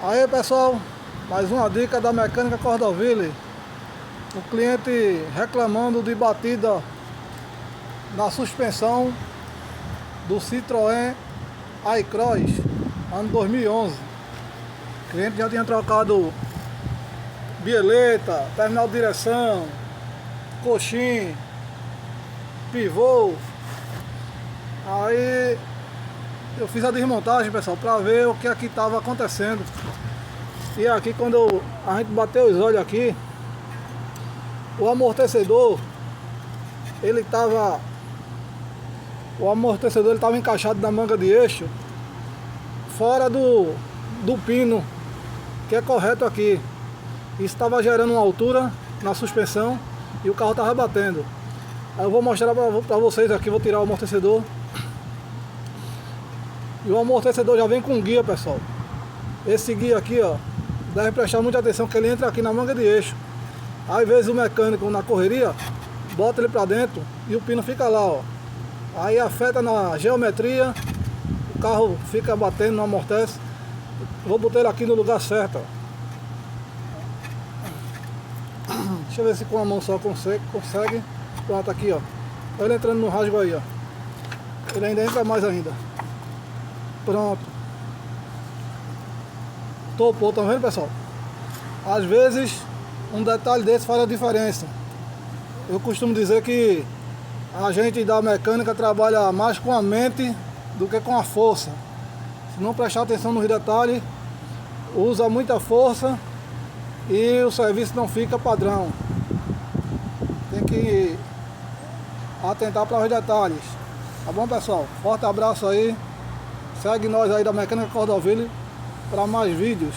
Aí pessoal, mais uma dica da Mecânica Cordoville. O cliente reclamando de batida na suspensão do Citroën iCross ano 2011. O cliente já tinha trocado bieleta, terminal de direção, coxim, pivô. Aí eu fiz a desmontagem, pessoal, para ver o que aqui estava acontecendo. E aqui, quando a gente bateu os olhos aqui, o amortecedor estava encaixado na manga de eixo fora do pino que é correto aqui. Isso estava gerando uma altura na suspensão e o carro estava batendo. Aí eu vou mostrar para vocês aqui, vou tirar o amortecedor. E o amortecedor já vem com guia, pessoal. Esse guia aqui, ó, deve prestar muita atenção que ele entra aqui na manga de eixo. Às vezes o mecânico na correria bota ele para dentro e o pino fica lá, ó. Aí afeta na geometria, o carro fica batendo, não amortece. Vou botar ele aqui no lugar certo, ó. Deixa eu ver se com a mão só consegue. Pronto, aqui, ó. Ele entrando no rasgo aí, ó. Ele ainda entra mais ainda. Pronto. Topou, tá vendo, pessoal? Às vezes um detalhe desse faz a diferença. Eu costumo dizer que a gente da mecânica trabalha mais com a mente do que com a força. Se não prestar atenção nos detalhes, usa muita força e o serviço não fica padrão. Tem que atentar para os detalhes. Tá bom, pessoal? Forte abraço aí. Segue nós aí da Mecânica Cordoville para mais vídeos.